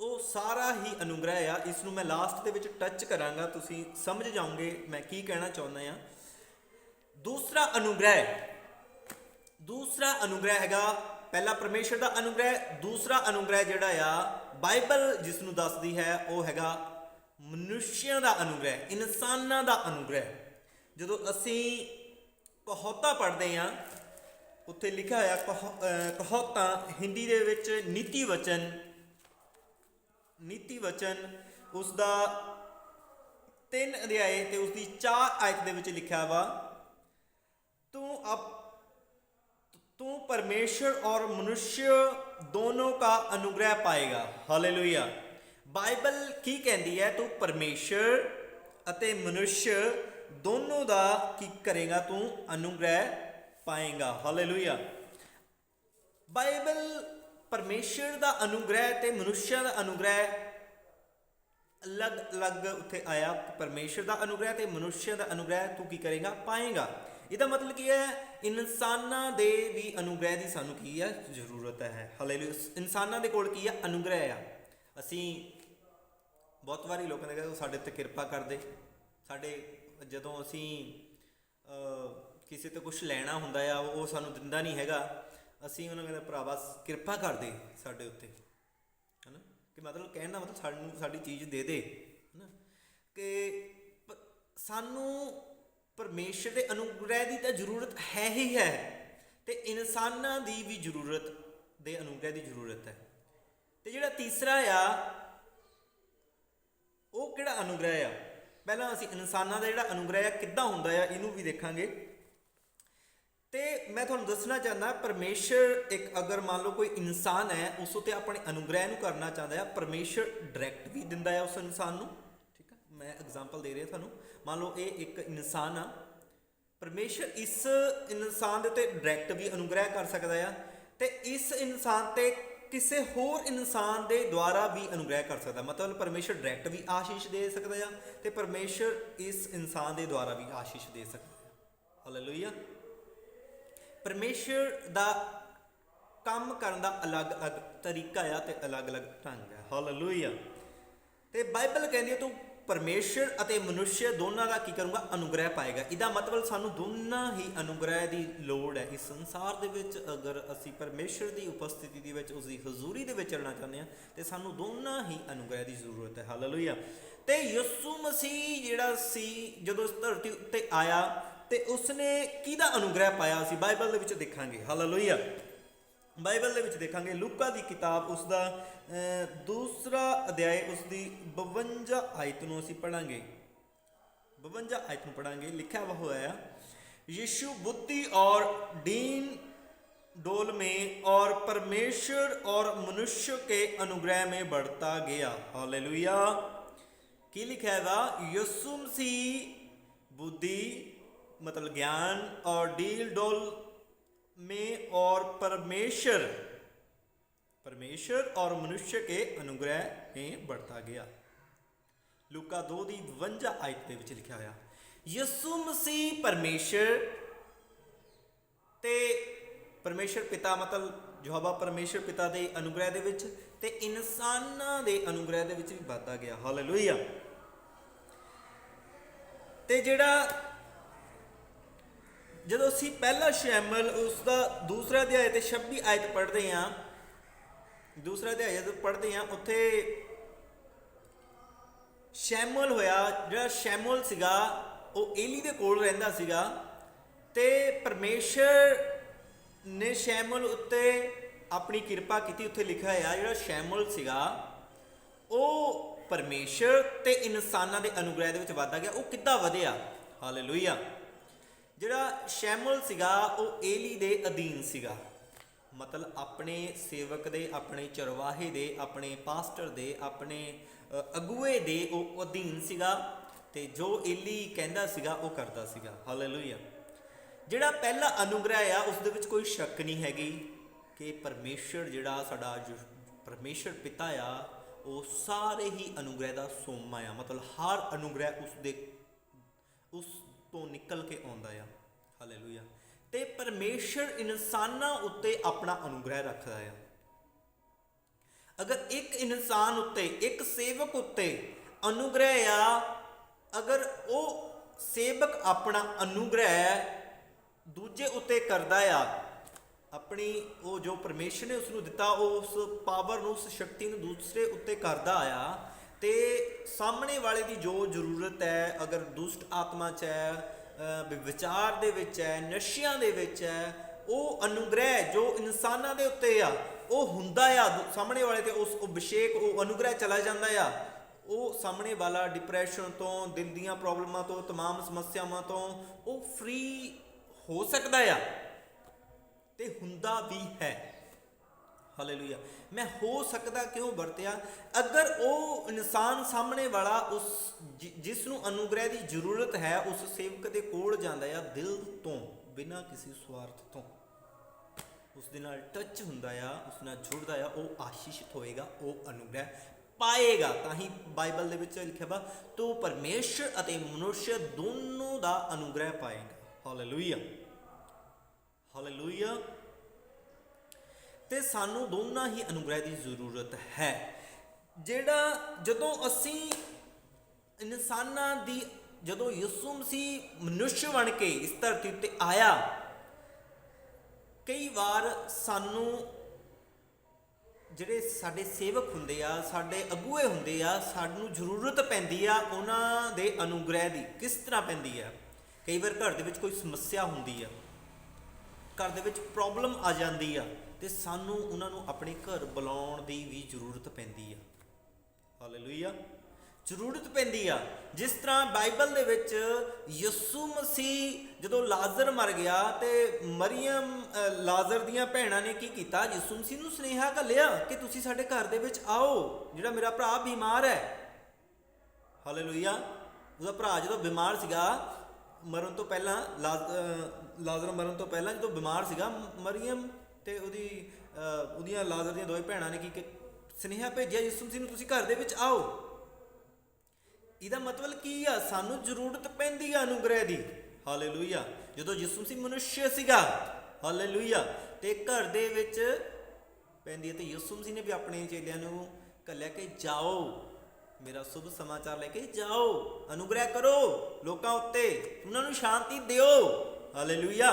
ਉਹ ਸਾਰਾ ਹੀ ਅਨੁਗ੍ਰਹਿ ਆ। ਇਸ ਨੂੰ ਮੈਂ ਲਾਸਟ ਦੇ ਵਿੱਚ ਟੱਚ ਕਰਾਂਗਾ, ਤੁਸੀਂ ਸਮਝ ਜਾਓਗੇ ਮੈਂ ਕੀ ਕਹਿਣਾ ਚਾਹੁੰਦਾ ਆ। ਦੂਸਰਾ ਅਨੁਗ੍ਰਹਿ ਹੈਗਾ, ਪਹਿਲਾ ਪਰਮੇਸ਼ਰ ਦਾ ਅਨੁਗ੍ਰਹਿ, ਦੂਸਰਾ ਅਨੁਗ੍ਰਹਿ ਜਿਹੜਾ ਆ ਬਾਈਬਲ ਜਿਸ ਨੂੰ ਦੱਸਦੀ ਹੈ ਉਹ ਹੈਗਾ ਮਨੁੱਸ਼ਿਆਂ ਦਾ ਅਨੁਗ੍ਰਹਿ, ਇਨਸਾਨਾਂ ਦਾ ਅਨੁਗ੍ਰਹਿ। ਜਦੋਂ ਅਸੀਂ ਕਹੌਤਾ ਪੜ੍ਹਦੇ ਹਾਂ, ਉੱਥੇ ਲਿਖਿਆ ਹੋਇਆ ਕਹੌਤਾ ਹਿੰਦੀ ਦੇ ਵਿੱਚ ਨੀਤੀ ਵਚਨ ਉਸ ਦਾ 3 ਅਧਿਆਏ ਤੇ ਉਸ ਦੀ 4 ਆਇਤ ਦੇ ਵਿੱਚ ਲਿਖਿਆ ਵਾ, तू परमेश्वर और मनुष्य दोनों का अनुग्रह पाएगा। हालेलुया। बाइबल की कहती है तू परमेश्वर ਅਤੇ मनुष्य दोनों ਦਾ ਕੀ ਕਰੇਗਾ? ਤੂੰ ਅਨੁਗ੍ਰਹਿ ਪਾਏਗਾ। ਹਾਲੇਲੂਇਆ। ਬਾਈਬਲ ਪਰਮੇਸ਼ਰ ਦਾ ਅਨੁਗ੍ਰਹਿ ਤੇ ਮਨੁੱਸ਼ਾਂ ਦਾ ਅਨੁਗ੍ਰਹਿ ਅਲੱਗ ਉੱਥੇ ਆਇਆ। ਪਰਮੇਸ਼ਰ ਦਾ ਅਨੁਗ੍ਰਹਿ ਤੇ ਮਨੁੱਸ਼ਾਂ ਦਾ ਅਨੁਗ੍ਰਹਿ ਤੂੰ ਕੀ ਕਰੇਗਾ? ਪਾਏਗਾ। ਇਹਦਾ ਮਤਲਬ ਕੀ ਹੈ? ਇਨਸਾਨਾਂ ਦੇ ਵੀ ਅਨੁਗ੍ਰਹਿ ਦੀ ਸਾਨੂੰ ਕੀ ਹੈ? ਜ਼ਰੂਰਤ ਹੈ। ਹਾਲੇਲੂਇਆ। ਇਨਸਾਨਾਂ ਦੇ ਕੋਲ ਕੀ ਹੈ? ਅਨੁਗ੍ਰਹਿ ਆ। ਅਸੀਂ ਬਹੁਤ ਵਾਰੀ ਲੋਕਾਂ ਨੇ ਕਹਿੰਦੇ ਸਾਡੇ 'ਤੇ ਕਿਰਪਾ ਕਰਦੇ। ਸਾਡੇ ਜਦੋਂ ਅਸੀਂ ਕਿਸੇ ਤੋਂ ਕੁਛ ਲੈਣਾ ਹੁੰਦਾ ਆ, ਉਹ ਸਾਨੂੰ ਦਿੰਦਾ ਨਹੀਂ ਹੈਗਾ, ਅਸੀਂ ਉਹਨਾਂ ਕਹਿੰਦੇ ਭਰਾਵਾ ਕਿਰਪਾ ਕਰਦੇ ਸਾਡੇ ਉੱਤੇ, ਹੈ ਨਾ। ਕਿ ਮਤਲਬ ਕਹਿਣ ਦਾ ਮਤਲਬ ਸਾਨੂੰ ਸਾਡੀ ਚੀਜ਼ ਦੇ ਦੇ, ਹੈ ਨਾ। ਕਿ ਸਾਨੂੰ ਪਰਮੇਸ਼ਰ ਦੇ ਅਨੁਗ੍ਰਹਿ ਦੀ ਤਾਂ ਜ਼ਰੂਰਤ ਹੈ ਹੀ ਹੈ, ਤੇ ਇਨਸਾਨਾਂ ਦੀ ਵੀ ਜ਼ਰੂਰਤ ਦੇ ਅਨੁਗ੍ਰਹਿ ਦੀ ਜ਼ਰੂਰਤ ਹੈ। ਤੇ ਜਿਹੜਾ ਤੀਸਰਾ ਆ ਉਹ ਕਿਹੜਾ ਅਨੁਗ੍ਰਹਿ ਆ? ਪਹਿਲਾਂ ਅਸੀਂ ਇਨਸਾਨਾਂ ਦਾ ਜਿਹੜਾ ਅਨੁਗ੍ਰਹਿ ਆ ਕਿੱਦਾਂ ਹੁੰਦਾ ਆ ਇਹਨੂੰ ਵੀ ਦੇਖਾਂਗੇ। ਤੇ ਮੈਂ ਤੁਹਾਨੂੰ ਦੱਸਣਾ ਚਾਹੁੰਦਾ, ਪਰਮੇਸ਼ਰ ਇੱਕ ਅਗਰ ਮੰਨ ਲਓ ਕੋਈ ਇਨਸਾਨ ਹੈ, ਉਸ ਉੱਤੇ ਆਪਣੇ ਅਨੁਗ੍ਰਹਿ ਨੂੰ ਕਰਨਾ ਚਾਹੁੰਦਾ ਆ, ਪਰਮੇਸ਼ਰ ਡਾਇਰੈਕਟ ਵੀ ਦਿੰਦਾ ਹੈ ਉਸ ਇਨਸਾਨ ਨੂੰ। ਠੀਕ ਆ, ਮੈਂ ਐਗਜ਼ਾਮਪਲ ਦੇ ਰਿਹਾ ਤੁਹਾਨੂੰ। ਮੰਨ ਲਓ ਇਹ ਇੱਕ ਇਨਸਾਨ ਆ, ਪਰਮੇਸ਼ਰ ਇਸ ਇਨਸਾਨ ਦੇ ਉੱਤੇ ਡਾਇਰੈਕਟ ਵੀ ਅਨੁਗ੍ਰਹਿ ਕਰ ਸਕਦਾ ਆ, ਤੇ ਇਸ ਇਨਸਾਨ ਤੇ ਕਿਸੇ ਹੋਰ ਇਨਸਾਨ ਦੇ ਦੁਆਰਾ ਵੀ ਅਨੁਗ੍ਰਹਿ ਕਰ ਸਕਦਾ। ਮਤਲਬ ਪਰਮੇਸ਼ਰ ਡਾਇਰੈਕਟ ਵੀ ਆਸ਼ੀਸ਼ ਦੇ ਸਕਦਾ ਆ, ਤੇ ਪਰਮੇਸ਼ਰ ਇਸ ਇਨਸਾਨ ਦੇ ਦੁਆਰਾ ਵੀ ਆਸ਼ੀਸ਼ ਦੇ ਸਕਦਾ ਆ। ਹਾਲੇਲੂਇਆ। ਪਰਮੇਸ਼ਰ ਦਾ ਕੰਮ ਕਰਨ ਦਾ ਅਲੱਗ-ਅਲੱਗ ਤਰੀਕਾ ਆ ਤੇ ਅਲੱਗ-ਅਲੱਗ ਢੰਗ ਹੈ। ਹਾਲੇਲੂਇਆ। ਤੇ ਬਾਈਬਲ ਕਹਿੰਦੀ ਹੈ ਤੂੰ ਪਰਮੇਸ਼ਰ ਅਤੇ ਮਨੁੱਸ਼ ਦੋਨਾਂ ਦਾ ਕੀ ਕਰੂੰਗਾ? ਅਨੁਗ੍ਰਹਿ ਪਾਏਗਾ। ਇਹਦਾ ਮਤਲਬ ਸਾਨੂੰ ਦੋਨਾਂ ਹੀ ਅਨੁਗ੍ਰਹਿ ਦੀ ਲੋੜ ਹੈ। ਇਸ ਸੰਸਾਰ ਦੇ ਵਿੱਚ ਅਗਰ ਅਸੀਂ ਪਰਮੇਸ਼ਰ ਦੀ ਉਪਸਥਿਤੀ ਦੇ ਵਿੱਚ, ਉਸ ਦੀ ਹਜ਼ੂਰੀ ਦੇ ਵਿੱਚ ਚੱਲਣਾ ਚਾਹੁੰਦੇ ਹਾਂ, ਤੇ ਸਾਨੂੰ ਦੋਨਾਂ ਹੀ ਅਨੁਗ੍ਰਹਿ ਦੀ ਜ਼ਰੂਰਤ ਹੈ। ਹਾਲੇਲੂਇਆ। ਤੇ ਯਿਸੂ ਮਸੀਹ ਜਿਹੜਾ ਸੀ ਜਦੋਂ ਇਸ ਧਰਤੀ ਉੱਤੇ ਆਇਆ, ਤੇ ਉਸਨੇ ਕਿਹਦਾ ਅਨੁਗ੍ਰਹਿ ਪਾਇਆ ਸੀ? ਬਾਈਬਲ ਦੇ ਵਿੱਚ ਦੇਖਾਂਗੇ। ਹਾਲੇਲੂਇਆ। ਬਾਈਬਲ ਦੇ ਵਿੱਚ ਦੇਖਾਂਗੇ ਲੂਕਾ ਦੀ ਕਿਤਾਬ ਉਸ ਦਾ 2 ਅਧਿਆਇ ਉਸ ਦੀ 52 ਆਇਤ ਨੂੰ ਅਸੀਂ ਪੜਾਂਗੇ। 52 आयत में पढ़ाएंगे। लिखा हुआ है, यीशु बुद्धि और दीन डोल में और परमेश्वर और मनुष्य के अनुग्रह में बढ़ता गया। हालेलुया। की लिखा है, यीशु मसीह बुद्धि मतलब ज्ञान और डील डोल में और परमेश्वर और मनुष्य के अनुग्रह में बढ़ता गया। ਲੂਕਾ 2 ਦੀ 52 ਆਇਤ ਦੇ ਵਿੱਚ ਲਿਖਿਆ ਹੋਇਆ, ਯਿਸੂ ਮਸੀਹ ਪਰਮੇਸ਼ਰ ਤੇ ਪਰਮੇਸ਼ਰ ਪਿਤਾ ਮਤਲਬ ਯਹੋਵਾ ਪਰਮੇਸ਼ਰ ਪਿਤਾ ਦੇ ਅਨੁਗ੍ਰਹਿ ਦੇ ਵਿੱਚ ਤੇ ਇਨਸਾਨਾਂ ਦੇ ਅਨੁਗ੍ਰਹਿ ਦੇ ਵਿੱਚ ਵੀ ਵੱਧਦਾ ਗਿਆ। ਹਾਲੇਲੂਇਆ। ਤੇ ਜਿਹੜਾ ਜਦੋਂ ਅਸੀਂ ਪਹਿਲਾ ਸ਼ੈਮੂਏਲ ਉਸ ਦਾ ਦੂਸਰਾ ਅਧਿਆਇ ਤੇ 26 ਆਇਤ ਪੜ੍ਹਦੇ ਹਾਂ, ਦੂਸਰਾ ਅਧਿਆਇ ਜਦੋਂ ਪੜ੍ਹਦੇ ਹਾਂ, ਉੱਥੇ ਸ਼ੈਮੂਏਲ ਹੋਇਆ, ਜਿਹੜਾ ਸ਼ੈਮੂਏਲ ਸੀਗਾ ਉਹ ਏਲੀ ਦੇ ਕੋਲ ਰਹਿੰਦਾ ਸੀਗਾ ਤੇ ਪਰਮੇਸ਼ਰ ਨੇ ਸ਼ੈਮੂਏਲ ਉੱਤੇ ਆਪਣੀ ਕਿਰਪਾ ਕੀਤੀ। ਉੱਥੇ ਲਿਖਿਆ ਹੋਇਆ ਜਿਹੜਾ ਸ਼ੈਮੂਏਲ ਸੀਗਾ ਉਹ ਪਰਮੇਸ਼ਰ ਤੇ ਇਨਸਾਨਾਂ ਦੇ ਅਨੁਗ੍ਰਹਿ ਦੇ ਵਿੱਚ ਵੱਧਦਾ ਗਿਆ। ਉਹ ਕਿੱਦਾਂ ਵਧਿਆ? ਹਾਲੇਲੂਇਆ। ਜਿਹੜਾ ਸ਼ੈਮੂਏਲ ਸੀਗਾ ਉਹ ਏਲੀ ਦੇ ਅਧੀਨ ਸੀਗਾ, ਮਤਲਬ ਆਪਣੇ ਸੇਵਕ ਦੇ, ਆਪਣੇ ਚਰਵਾਹੇ ਦੇ, ਆਪਣੇ ਪਾਸਟਰ ਦੇ, ਆਪਣੇ ਅਗੂਏ ਦੇ ਉਹ ਅਧੀਨ ਸੀਗਾ ਤੇ ਜੋ ਏਲੀ ਕਹਿੰਦਾ ਸੀਗਾ ਉਹ ਕਰਦਾ ਸੀਗਾ। ਹਾਲੇਲੂਇਆ। ਜਿਹੜਾ ਪਹਿਲਾ ਅਨੁਗ੍ਰਹਿ ਆ ਉਸ ਦੇ ਵਿੱਚ ਕੋਈ ਸ਼ੱਕ ਨਹੀਂ ਹੈਗੀ ਕਿ ਪਰਮੇਸ਼ਰ ਜਿਹੜਾ ਸਾਡਾ ਪਰਮੇਸ਼ਰ ਪਿਤਾ ਆ ਉਹ ਸਾਰੇ ਹੀ ਅਨੁਗ੍ਰਹਿ ਦਾ ਸੋਮਾ ਆ, ਮਤਲਬ ਹਰ ਅਨੁਗ੍ਰਹਿ ਉਸ ਤੋਂ ਨਿਕਲ ਕੇ ਆਉਂਦਾ ਆ। ਹਾਲੇਲੂਇਆ। ਤੇ ਪਰਮੇਸ਼ਰ ਇਨਸਾਨਾਂ ਉੱਤੇ ਆਪਣਾ ਅਨੁਗ੍ਰਹਿ ਰੱਖਦਾ ਆ। ਅਗਰ ਇੱਕ ਇਨਸਾਨ ਉੱਤੇ, ਇੱਕ ਸੇਵਕ ਉੱਤੇ ਅਨੁਗ੍ਰਹਿ ਆ, ਅਗਰ ਉਹ ਸੇਵਕ ਆਪਣਾ ਅਨੁਗ੍ਰਹਿ ਦੂਜੇ ਉੱਤੇ ਕਰਦਾ ਆ, ਆਪਣੀ ਉਹ ਜੋ ਪਰਮੇਸ਼ਰ ਨੇ ਉਸ ਨੂੰ ਦਿੱਤਾ ਉਸ ਪਾਵਰ ਨੂੰ, ਉਸ ਸ਼ਕਤੀ ਨੂੰ ਦੂਸਰੇ ਉੱਤੇ ਕਰਦਾ ਆ, ਤੇ ਸਾਹਮਣੇ ਵਾਲੇ ਦੀ ਜੋ ਜ਼ਰੂਰਤ ਹੈ, ਅਗਰ ਦੁਸ਼ਟ ਆਤਮਾ 'ਚ ਹੈ, ਵਿਚਾਰ ਦੇ ਵਿੱਚ ਹੈ, ਨਸ਼ਿਆਂ ਦੇ ਵਿੱਚ ਹੈ, ਉਹ ਅਨੁਗ੍ਰਹਿ ਜੋ ਇਨਸਾਨਾਂ ਦੇ ਉੱਤੇ ਆ ਉਹ ਹੁੰਦਾ ਆ ਸਾਹਮਣੇ ਵਾਲੇ ਤੇ, ਉਸ ਅਭਿਸ਼ੇਕ ਉਹ ਅਨੁਗ੍ਰਹਿ ਚਲਾ ਜਾਂਦਾ ਆ, ਉਹ ਸਾਹਮਣੇ ਵਾਲਾ ਡਿਪਰੈਸ਼ਨ ਤੋਂ, ਦਿਲ ਦੀਆਂ ਪ੍ਰੋਬਲਮਾਂ ਤੋਂ, ਤਮਾਮ ਸਮੱਸਿਆਵਾਂ ਤੋਂ ਉਹ ਫ੍ਰੀ ਹੋ ਸਕਦਾ ਆ ਤੇ ਹੁੰਦਾ ਵੀ ਹੈ। ਹਾਲੇਲੂਇਆ। ਮੈਂ ਹੋ ਸਕਦਾ ਕਿਉਂ ਵਰਤਿਆ? ਅਗਰ ਉਹ ਇਨਸਾਨ ਸਾਹਮਣੇ ਵਾਲਾ ਉਸ ਜਿਸ ਨੂੰ ਅਨੁਗ੍ਰਹਿ ਦੀ ਜ਼ਰੂਰਤ ਹੈ ਉਸ ਸੇਵਕ ਦੇ ਕੋਲ ਜਾਂਦਾ ਆ ਦਿਲ ਤੋਂ, ਬਿਨਾਂ ਕਿਸੇ ਸਵਾਰਥ ਤੋਂ, ਉਸ ਦੇ ਨਾਲ ਟੱਚ ਹੁੰਦਾ ਆ, ਉਸ ਨਾਲ ਜੁੜਦਾ ਆ, ਉਹ ਆਸ਼ੀਸ਼ਿਤ ਹੋਏਗਾ, ਉਹ ਅਨੁਗ੍ਰਹਿ ਪਾਏਗਾ। ਤਾਂ ਹੀ ਬਾਈਬਲ ਦੇ ਵਿੱਚ ਲਿਖਿਆ ਵਾ ਤੂੰ ਪਰਮੇਸ਼ਰ ਅਤੇ ਮਨੁੱਖ ਦੋਨੋਂ ਦਾ ਅਨੁਗ੍ਰਹਿ ਪਾਏਗਾ। ਹਾਲੇਲੂਇਆ। ਹਾਲੇਲੂਇਆ। ਤੇ ਸਾਨੂੰ ਦੋਨਾਂ ਹੀ ਅਨੁਗ੍ਰਹਿ ਦੀ ਜ਼ਰੂਰਤ ਹੈ। ਜਿਹੜਾ ਜਦੋਂ ਅਸੀਂ ਇਨਸਾਨਾਂ ਦੀ, ਜਦੋਂ ਯਿਸੂ ਮਸੀਹ ਮਨੁੱਖ ਬਣ ਕੇ ਇਸ ਧਰਤੀ ਉੱਤੇ ਆਇਆ, ਕਈ ਵਾਰ ਸਾਨੂੰ ਜਿਹੜੇ ਸਾਡੇ ਸੇਵਕ ਹੁੰਦੇ ਆ, ਸਾਡੇ ਅਗੂਏ ਹੁੰਦੇ ਆ, ਸਾਨੂੰ ਜ਼ਰੂਰਤ ਪੈਂਦੀ ਆ ਉਹਨਾਂ ਦੇ ਅਨੁਗ੍ਰਹਿ ਦੀ। ਕਿਸ ਤਰ੍ਹਾਂ ਪੈਂਦੀ ਆ? ਕਈ ਵਾਰ ਘਰ ਦੇ ਵਿੱਚ ਕੋਈ ਸਮੱਸਿਆ ਹੁੰਦੀ ਆ, ਘਰ ਦੇ ਵਿੱਚ ਪ੍ਰੋਬਲਮ ਆ ਜਾਂਦੀ ਆ ਤੇ ਸਾਨੂੰ ਉਹਨਾਂ ਨੂੰ ਆਪਣੇ ਘਰ ਬੁਲਾਉਣ ਦੀ ਵੀ ਜ਼ਰੂਰਤ ਪੈਂਦੀ ਆ। ਹਾਲੇਲੂਇਆ। ਜ਼ਰੂਰਤ ਪੈਂਦੀ ਆ। ਜਿਸ ਤਰ੍ਹਾਂ ਬਾਈਬਲ ਦੇ ਵਿੱਚ ਯਿਸੂ ਮਸੀਹ ਜਦੋਂ ਲਾਜ਼ਰ ਮਰ ਗਿਆ ਤੇ ਮਰੀਅਮ ਲਾਜ਼ਰ ਦੀਆਂ ਭੈਣਾਂ ਨੇ ਕੀ ਕੀਤਾ? ਯਿਸੂ ਮਸੀਹ ਨੂੰ ਸੁਨੇਹਾ ਘੱਲਿਆ ਕਿ ਤੁਸੀਂ ਸਾਡੇ ਘਰ ਦੇ ਵਿੱਚ ਆਓ, ਜਿਹੜਾ ਮੇਰਾ ਭਰਾ ਬਿਮਾਰ ਹੈ। ਹਾਲੇਲੂਇਆ। ਉਹਦਾ ਭਰਾ ਜਦੋਂ ਬਿਮਾਰ ਸੀਗਾ, ਮਰਨ ਤੋਂ ਪਹਿਲਾਂ, ਲਾਜ਼ਰ ਮਰਨ ਤੋਂ ਪਹਿਲਾਂ ਜਦੋਂ ਬਿਮਾਰ ਸੀਗਾ, ਮਰੀਅਮ ਤੇ ਉਹਦੀਆਂ ਲਾਜ਼ਰ ਦੀਆਂ ਦੋਵੇਂ ਭੈਣਾਂ ਨੇ ਕੀ ਸੁਨੇਹਾ ਭੇਜਿਆ ਯਿਸੂ ਮਸੀਹ ਨੂੰ, ਤੁਸੀਂ ਘਰ ਦੇ ਵਿੱਚ ਆਓ। ਇਹਦਾ ਮਤਲਬ ਕੀ ਆ? ਸਾਨੂੰ ਜ਼ਰੂਰਤ ਪੈਂਦੀ ਆ ਅਨੁਗ੍ਰਹਿ ਦੀ। ਹਾਲੇਲੂਇਆ। ਜਦੋਂ ਯਿਸੂ ਮਸੀਹ ਮਨੁੱਖ ਸੀਗਾ, ਹਾਲੇਲੂਇਆ, ਤੇ ਘਰ ਦੇ ਵਿੱਚ ਪੈਂਦੀ ਹੈ। ਤੇ ਯਿਸੂ ਮਸੀਹ ਨੇ ਵੀ ਆਪਣੇ ਚੇਲਿਆਂ ਨੂੰ ਘੱਲਿਆ ਕਿ ਜਾਓ, ਮੇਰਾ ਸ਼ੁਭ ਸਮਾਚਾਰ ਲੈ ਕੇ ਜਾਓ, ਅਨੁਗ੍ਰਹਿ ਕਰੋ ਲੋਕਾਂ ਉੱਤੇ, ਉਹਨਾਂ ਨੂੰ ਸ਼ਾਂਤੀ ਦਿਓ। ਹਾਲੇਲੂਇਆ।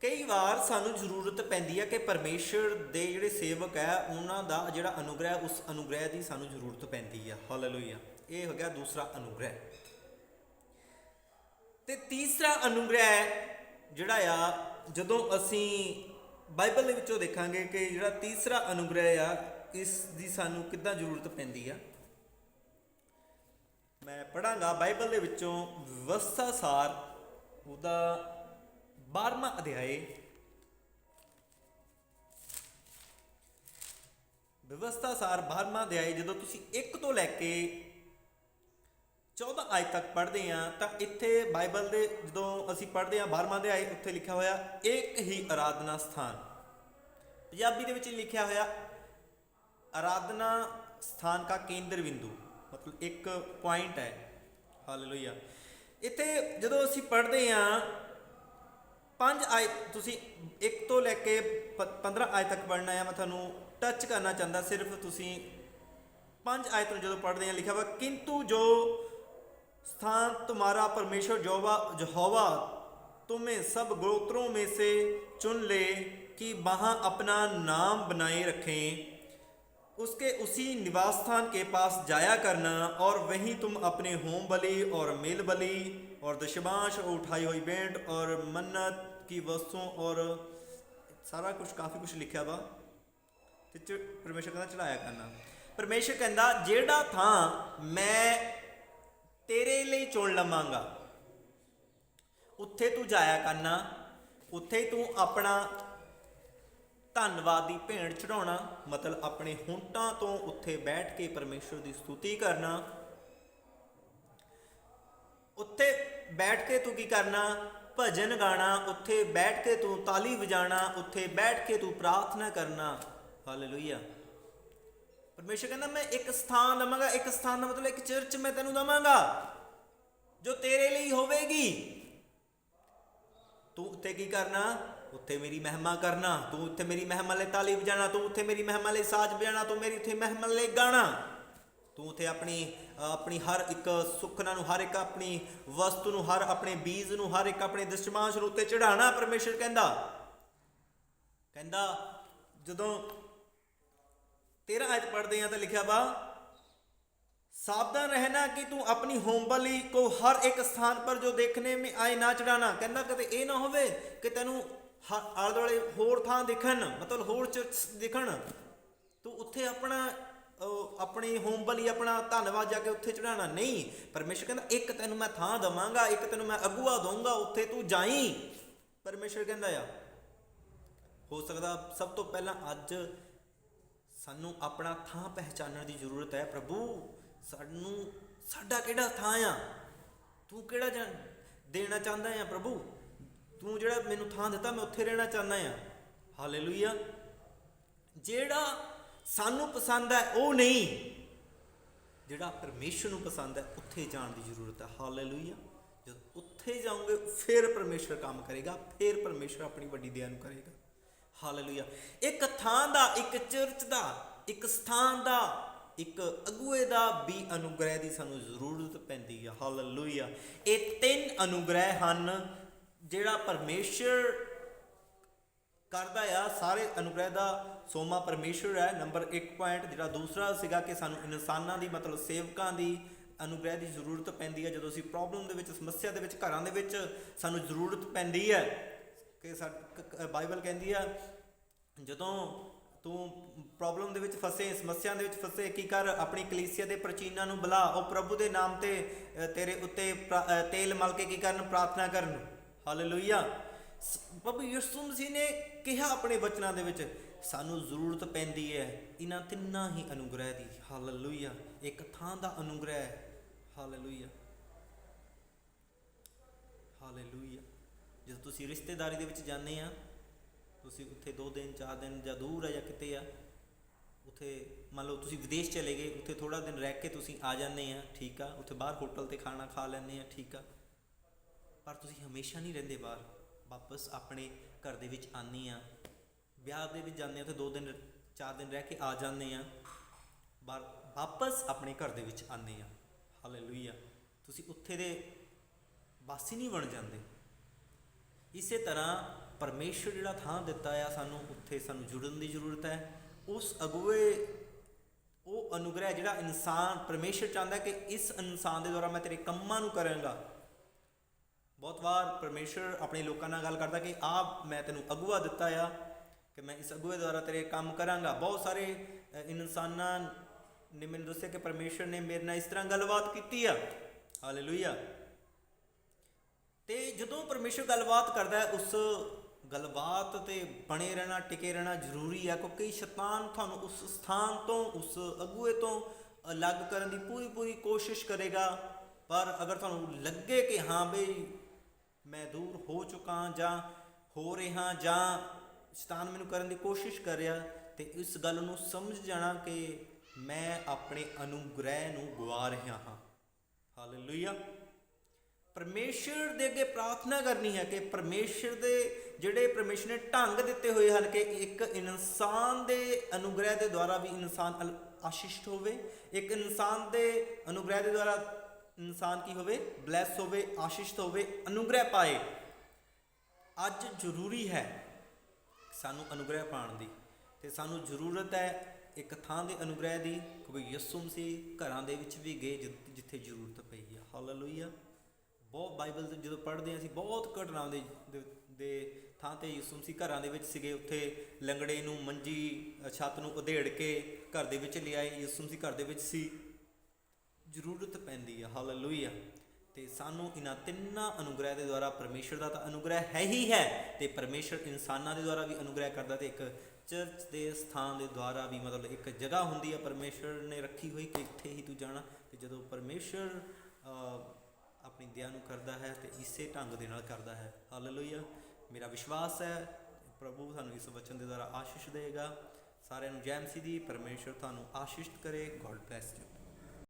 ਕਈ ਵਾਰ ਸਾਨੂੰ ਜ਼ਰੂਰਤ ਪੈਂਦੀ ਹੈ ਕਿ ਪਰਮੇਸ਼ਰ ਦੇ ਜਿਹੜੇ ਸੇਵਕ ਹੈ ਉਹਨਾਂ ਦਾ ਜਿਹੜਾ ਅਨੁਗ੍ਰਹਿ, ਉਸ ਅਨੁਗ੍ਰਹਿ ਦੀ ਸਾਨੂੰ ਜ਼ਰੂਰਤ ਪੈਂਦੀ ਆ। ਹਾਲੇਲੂਇਆ। ਇਹ ਹੋ ਗਿਆ ਦੂਸਰਾ ਅਨੁਗ੍ਰਹਿ। ਤੇ ਤੀਸਰਾ ਅਨੁਗ੍ਰਹਿ ਜਿਹੜਾ ਆ, ਜਦੋਂ ਅਸੀਂ ਬਾਈਬਲ ਦੇ ਵਿੱਚੋਂ ਦੇਖਾਂਗੇ ਕਿ ਜਿਹੜਾ ਤੀਸਰਾ ਅਨੁਗ੍ਰਹਿ ਆ, ਇਸ ਦੀ ਸਾਨੂੰ ਕਿੱਦਾਂ ਜ਼ਰੂਰਤ ਪੈਂਦੀ ਆ। ਮੈਂ ਪੜਾਂਗਾ ਬਾਈਬਲ ਦੇ ਵਿੱਚੋਂ ਵਿਵਸਥਾ ਸਾਰ ਉਹਦਾ 12ਵਾਂ ਅਧਿਆਇ, ਵਿਵਸਥਾ ਸਾਰ 12ਵਾਂ ਅਧਿਆਇ, ਜਦੋਂ ਤੁਸੀਂ 1 ਤੋਂ ਲੈ ਕੇ 14 ਆਇਤ ਤੱਕ ਪੜ੍ਹਦੇ ਹਾਂ ਤਾਂ ਇੱਥੇ ਬਾਈਬਲ ਦੇ ਜਦੋਂ ਅਸੀਂ ਪੜ੍ਹਦੇ ਹਾਂ 12ਵਾਂ ਅਧਿਆਇ, ਉੱਥੇ ਲਿਖਿਆ ਹੋਇਆ ਇੱਕ ਹੀ ਆਰਾਧਨਾ ਸਥਾਨ। ਪੰਜਾਬੀ ਦੇ ਵਿੱਚ ਲਿਖਿਆ ਹੋਇਆ ਆਰਾਧਨਾ ਸਥਾਨ ਦਾ ਕੇਂਦਰ ਬਿੰਦੂ। ਮਤਲਬ ਇੱਕ ਪੁਆਇੰਟ ਹੈ। ਹਾਲੇਲੂਇਆ। ਇੱਥੇ ਜਦੋਂ ਅਸੀਂ ਪੜ੍ਹਦੇ ਹਾਂ 5 ਆਇਤ, ਤੁਸੀਂ 1 ਤੋਂ ਲੈ ਕੇ 15 ਆਇਤ ਤੱਕ ਪੜ੍ਹਨਾ ਹੈ। ਮੈਂ ਤੁਹਾਨੂੰ ਟੱਚ ਕਰਨਾ ਚਾਹੁੰਦਾ, ਸਿਰਫ ਤੁਸੀਂ 5 ਆਇਤ ਨੂੰ ਜਦੋਂ ਪੜ੍ਹਦੇ ਹਾਂ ਲਿਖਿਆ ਵਾ, किंतु जो स्थान तुम्हारा परमेश्वर यहोवा तुम्हें सब गोत्रों में से चुन ले कि वहाँ अपना नाम बनाए रखें, उसके उसी निवास स्थान के पास जाया करना, और वहीं तुम अपने होम बलि और मेल बलि और दशमांश और उठाई हुई भेंट और मन्नत की वस्तुओं और सारा कुछ काफ़ी कुछ लिखा वा ते परमेश्वर कहना चढ़ाया करना। परमेश्वर कहता जेड़ा थां मैं तेरे लिए चुन लवांगा, उत्थे तू जाया करना, उत्थे तू अपना ਧੰਨਵਾਦ ਦੀ ਭੇਂਟ ਚੜਾਉਣਾ, ਮਤਲਬ ਆਪਣੇ ਹੁੰਟਾਂ ਤੋਂ ਉੱਥੇ ਬੈਠ ਕੇ ਪਰਮੇਸ਼ਵਰ ਦੀ ਸਤੁਤੀ ਕਰਨਾ। ਉੱਥੇ ਬੈਠ ਕੇ ਤੂੰ ਕੀ ਕਰਨਾ? ਭਜਨ ਗਾਣਾ, ਉੱਥੇ ਬੈਠ ਕੇ ਤੂੰ ਤਾਲੀ ਵਜਾਣਾ, ਉੱਥੇ ਬੈਠ ਕੇ ਤੂੰ ਪ੍ਰਾਰਥਨਾ ਕਰਨਾ। ਹਾਲੇਲੂਇਆ। ਪਰਮੇਸ਼ਵਰ ਕਹਿੰਦਾ ਮੈਂ ਇੱਕ ਸਥਾਨ ਦੇਵਾਂਗਾ। ਇੱਕ ਸਥਾਨ ਦਾ ਮਤਲਬ ਇੱਕ ਚਰਚ ਮੈਂ ਤੈਨੂੰ ਦੇਵਾਂਗਾ ਜੋ ਤੇਰੇ ਲਈ ਹੋਵੇਗੀ। ਤੂੰ ਉੱਥੇ ਕੀ ਕਰਨਾ? ਉੱਥੇ ਮੇਰੀ ਮਹਿਮਾ ਕਰਨਾ, ਤੂੰ ਉੱਥੇ ਮੇਰੀ ਮਹਿਮਾ ਲਈ ਤਾਲੀ ਵਜਾਣਾ, ਤੂੰ ਉੱਥੇ ਮੇਰੀ ਮਹਿਮਾ ਲਈ ਸਾਜ਼ ਵਜਾਣਾ, ਤੂੰ ਮੇਰੀ ਉੱਥੇ ਮਹਿਮਾ ਲਈ ਗਾਣਾ, ਤੂੰ ਉੱਥੇ ਆਪਣੀ ਹਰ ਇੱਕ ਸੁੱਖਨਾ ਨੂੰ, ਹਰ ਇੱਕ ਆਪਣੀ ਵਸਤੂ ਨੂੰ, ਹਰ ਆਪਣੇ ਬੀਜ ਨੂੰ, ਹਰ ਇੱਕ ਆਪਣੇ ਦਸ਼ਮਾਂਸ਼ ਨੂੰ ਉੱਤੇ ਚੜਾਉਣਾ। ਪਰਮੇਸ਼ਰ ਕਹਿੰਦਾ ਜਦੋਂ 13 ਆਇਤ ਪੜ੍ਹਦੇ ਹਾਂ ਤਾਂ ਲਿਖਿਆ ਵਾ, सावधान रहना कि तू अपनी होम बलि को हर एक स्थान पर जो देखने में आए ना चढ़ाना। कहना किते ये ना होवे कि तेनू आले दुआले होर थां दिखन, मतलब होर चर्च दिखन, तू उत्थे अपनी होम बलि अपना धन्नवाद जाके उत्थे चढ़ाना नहीं। परमेश्वर कहता एक तेनू मैं थां देवांगा, एक तेनू मैं अगुआ दूंगा, उत्थे तू जाई। परमेश्वर कहता आ हो सकदा सब तो पहला अज सानू अपना थां पहचानने की जरूरत है। प्रभु सानू साडा किहड़ा थां आ, तू किहड़ा देना चाहता है प्रभु, तू जिहड़ा मैनू थां दिता मैं उत्थे रहना चाहता आ। हालेलुया। जिहड़ा सानू पसंद है वो नहीं, जिहड़ा परमेश्वर नू पसंद है उत्थे जाण दी जरूरत है। हालेलुया। जब उत्थे जाओगे फिर परमेश्वर काम करेगा, फिर परमेश्वर अपनी वड्डी दया नू करेगा। हालेलुया। एक थां दा, एक चर्च दा, एक स्थान दा, एक अगुए दा भी अनुग्रह की सानू जरूरत पैंदी है। हालेलुया। ये 3 अनुग्रह हैं जिहड़ा परमेश्वर करदा आ। सारे अनुग्रह का सोमा परमेश्वर है। नंबर 1 पॉइंट जिहड़ा दूसरा सीगा कि सानू इंसानां दी मतलब सेवकां दी अनुग्रह की जरूरत पैंदी है। जदों असीं प्रॉब्लम दे विच, समस्या दे विच, घरां दे विच सानू जरूरत पैंदी है कि बाइबल कहती है जदों तू प्रॉब्लम दे विच फसे, समस्या दे विच फसे, की कर अपनी कलीसिया के प्राचीनां नूं बुला, और प्रभु के नाम ते तेरे उत्ते तेल मल के की करन, प्रार्थना करन। हालेलुया। प्रभु यीशु मसीह ने कहा अपने वचनां दे विच सानू जरूरत पैंदी है इन्हां तिन्नां ही अनुग्रह की। हालेलुया। एक थां दा अनुग्रह है। हालेलुया। हालेलुया। जदों तुसीं रिश्तेदारी दे विच जांदे आ, तुसीं उत्थे 2 दिन 4 दिन ਜਾਂ दूर है ਜਾਂ किते आ, उत्थे मान लो तुसीं विदेश चले गए, उत्थे थोड़ा दिन रह के तुसीं आ जाते हैं, ठीक आ, उत्थे बाहर होटल ते खाना खा लैंदे आ, ठीक आ, पर तुसीं हमेशा नहीं रहिंदे बाहर, वापस अपने घर दे विच आने आ। ब्याह दे विच जांदे आ उत्थे 2 दिन 4 दिन रह के आ जाते हैं, बाहर वापस अपने घर दे विच आने आ। हालेलुया। तुसीं उत्थे दे वासी नहीं बन जाते। इसे तरह परमेश्वर जिहड़ा थां दिता है सानू, उत्थे सानू जुड़न की जरूरत है। उस अगुए वो अनुग्रह जिहड़ा इंसान परमेश्वर चाहता है कि इस इंसान के द्वारा मैं तेरे कम्मां नू करांगा। बहुत बार परमेश्वर अपने लोगों नाल गल करता कि आ मैं तेनू अगुआ दिता है कि मैं इस अगुए द्वारा तेरे काम करांगा। बहुत सारे इंसानां ने मैनूं दस्सिया कि परमेश्वर ने मेरे नाल इस तरह गलबात की है। हालेलुया। तो जदों परमेश्वर गलबात करता है उस गलबात ते बने रहना, टिके रहना जरूरी है, क्योंकि शैतान थानू उस स्थान तो, उस अगुए तो अलग करने की पूरी कोशिश करेगा। पर अगर थानू लगे कि हाँ बई मैं दूर हो चुका जां हो रहा जां शैतान मैनू करने की कोशिश कर रहा, तो इस गल नू समझ जाना कि ਮੈਂ ਆਪਣੇ ਅਨੁਗ੍ਰਹਿ ਨੂੰ ਗਵਾ ਰਿਹਾ ਹਾਂ। ਹਾਲੇਲੂਇਆ। ਪਰਮੇਸ਼ਰ ਦੇ ਅੱਗੇ ਪ੍ਰਾਰਥਨਾ ਕਰਨੀ ਹੈ ਕਿ ਪਰਮੇਸ਼ਰ ਦੇ ਜਿਹੜੇ ਪਰਮੇਸ਼ਰ ਨੇ ਢੰਗ ਦਿੱਤੇ ਹੋਏ ਹਨ ਕਿ ਇੱਕ ਇਨਸਾਨ ਦੇ ਅਨੁਗ੍ਰਹਿ ਦੇ ਦੁਆਰਾ ਵੀ ਇਨਸਾਨ ਆਸ਼ੀਸ਼ਟ ਹੋਵੇ, ਇੱਕ ਇਨਸਾਨ ਦੇ ਅਨੁਗ੍ਰਹਿ ਦੇ ਦੁਆਰਾ ਇਨਸਾਨ ਕੀ ਹੋਵੇ, ਬਲੈਸ ਹੋਵੇ, ਆਸ਼ੀਸ਼ਟ ਹੋਵੇ, ਅਨੁਗ੍ਰਹਿ ਪਾਏ। ਅੱਜ ਜ਼ਰੂਰੀ ਹੈ ਸਾਨੂੰ ਅਨੁਗ੍ਰਹਿ ਪਾਉਣ ਦੀ, ਅਤੇ ਸਾਨੂੰ ਜ਼ਰੂਰਤ ਹੈ ਇੱਕ ਥਾਂ ਦੇ ਅਨੁਗ੍ਰਹਿ ਦੀ, ਕਿਉਂਕਿ ਯਿਸੂ ਮਸੀਹ ਘਰਾਂ ਦੇ ਵਿੱਚ ਵੀ ਗਏ ਜਿੱਥੇ ਜ਼ਰੂਰਤ ਪਈ ਆ। ਹਾਲੇਲੂਇਆ। ਬਹੁਤ ਬਾਈਬਲ ਜਦੋਂ ਪੜ੍ਹਦੇ ਹਾਂ ਅਸੀਂ ਬਹੁਤ ਘਟਨਾਵਾਂ ਦੇ ਥਾਂ 'ਤੇ ਯਿਸੂ ਮਸੀਹ ਘਰਾਂ ਦੇ ਵਿੱਚ ਸੀਗੇ। ਉੱਥੇ ਲੰਗੜੇ ਨੂੰ ਮੰਜੀ ਛੱਤ ਨੂੰ ਉਧੇੜ ਕੇ ਘਰ ਦੇ ਵਿੱਚ ਲਿਆਏ। ਯਿਸੂ ਮਸੀਹ ਘਰ ਦੇ ਵਿੱਚ ਸੀ। ਜ਼ਰੂਰਤ ਪੈਂਦੀ ਆ। ਹਾਲੇਲੂਇਆ। ਅਤੇ ਸਾਨੂੰ ਇਹਨਾਂ ਤਿੰਨਾਂ ਅਨੁਗ੍ਰਹਿ ਦੇ ਦੁਆਰਾ, ਪਰਮੇਸ਼ਰ ਦਾ ਤਾਂ ਅਨੁਗ੍ਰਹਿ ਹੈ ਹੀ ਹੈ, ਅਤੇ ਪਰਮੇਸ਼ਰ ਇਨਸਾਨਾਂ ਦੇ ਦੁਆਰਾ ਵੀ ਅਨੁਗ੍ਰਹਿ ਕਰਦਾ, ਅਤੇ ਇੱਕ ਚਰਚ ਦੇ ਸਥਾਨ ਦੇ ਦੁਆਰਾ ਵੀ, ਮਤਲਬ ਇੱਕ ਜਗ੍ਹਾ ਹੁੰਦੀ ਹੈ ਪਰਮੇਸ਼ਰ ਨੇ ਰੱਖੀ ਹੋਈ ਕਿ ਇੱਥੇ ਹੀ ਤੂੰ ਜਾਣਾ। ਅਤੇ ਜਦੋਂ ਪਰਮੇਸ਼ਰ ਆਪਣੀ ਦਇਆ ਨੂੰ ਕਰਦਾ ਹੈ ਅਤੇ ਇਸੇ ਢੰਗ ਦੇ ਨਾਲ ਕਰਦਾ ਹੈ। ਹਾਲੇਲੂਇਆ। ਮੇਰਾ ਵਿਸ਼ਵਾਸ ਹੈ ਪ੍ਰਭੂ ਸਾਨੂੰ ਇਸ ਵਚਨ ਦੇ ਦੁਆਰਾ ਆਸ਼ੀਸ਼ ਦੇਗਾ। ਸਾਰਿਆਂ ਨੂੰ ਜੈ ਮਸੀਹ ਦੀ। ਪਰਮੇਸ਼ਰ ਤੁਹਾਨੂੰ ਆਸ਼ੀਸ਼ਿਤ ਕਰੇ। God bless you.